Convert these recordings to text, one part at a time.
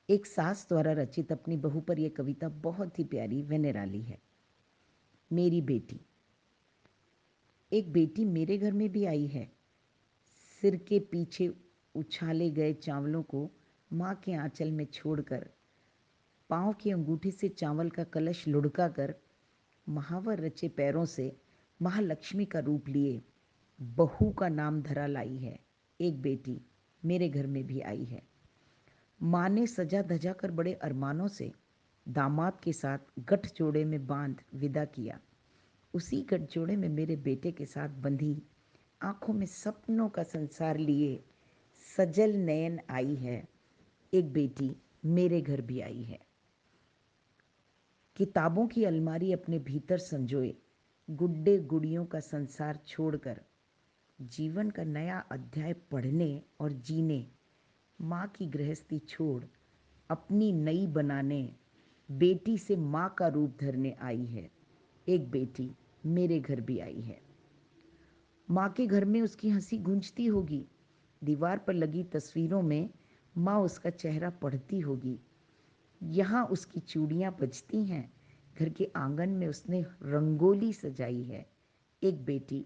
एक सास द्वारा रचित अपनी बहू पर यह कविता बहुत ही प्यारी व निराली है। मेरी बेटी। एक बेटी मेरे घर में भी आई है। सिर के पीछे उछाले गए चावलों को माँ के आंचल में छोड़कर, पाँव की अंगूठी से चावल का कलश लुढ़का कर, महावर रचे पैरों से महालक्ष्मी का रूप लिए बहू का नाम धरा लाई है। एक बेटी मेरे घर में भी आई है। माँ ने सजा धजा कर बड़े अरमानों से दामाद के साथ गठजोड़े में बांध विदा किया। उसी गठजोड़े में मेरे बेटे के साथ बंधी, आंखों में सपनों का संसार लिए सजल नयन आई है। एक बेटी मेरे घर भी आई है। किताबों की अलमारी अपने भीतर संजोए गुड्डे गुड़ियों का संसार छोड़कर, जीवन का नया अध्याय पढ़ने और जीने माँ की गृहस्थी छोड़ अपनी नई बनाने बेटी से माँ का रूप धरने आई है। एक बेटी मेरे घर भी आई है। माँ के घर में उसकी हंसी गूंजती होगी। दीवार पर लगी तस्वीरों में माँ उसका चेहरा पढ़ती होगी। यहाँ उसकी चूड़ियाँ बजती हैं। घर के आंगन में उसने रंगोली सजाई है। एक बेटी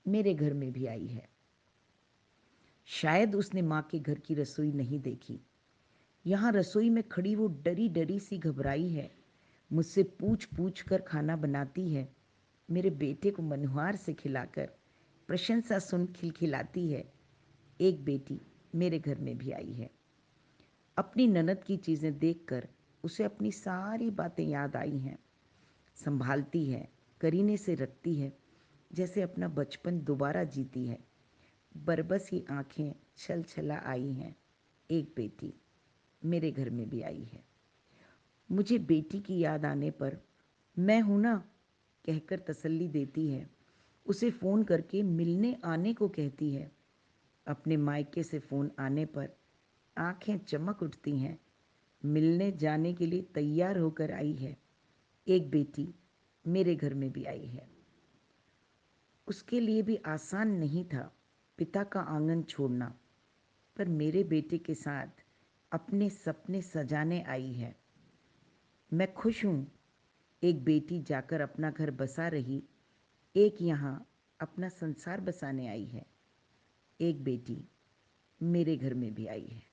मेरे घर में भी आई है। शायद उसने माँ के घर की रसोई नहीं देखी। यहाँ रसोई में खड़ी वो डरी डरी सी घबराई है। मुझसे पूछ पूछ कर खाना बनाती है। मेरे बेटे को मनुहार से खिलाकर प्रशंसा सुन खिलखिलाती है। एक बेटी मेरे घर में भी आई है। अपनी ननद की चीज़ें देखकर उसे अपनी सारी बातें याद आई हैं। संभालती है, करीने से रखती है, जैसे अपना बचपन दोबारा जीती है। बरबसी आंखें छल छला आई हैं। एक बेटी मेरे घर में भी आई है। मुझे बेटी की याद आने पर मैं हूं ना कहकर तसल्ली देती है। उसे फ़ोन करके मिलने आने को कहती है। अपने मायके से फ़ोन आने पर आंखें चमक उठती हैं। मिलने जाने के लिए तैयार होकर आई है। एक बेटी मेरे घर में भी आई है। उसके लिए भी आसान नहीं था पिता का आंगन छोड़ना, पर मेरे बेटे के साथ अपने सपने सजाने आई है। मैं खुश हूँ। एक बेटी जाकर अपना घर बसा रही, एक यहाँ अपना संसार बसाने आई है। एक बेटी मेरे घर में भी आई है।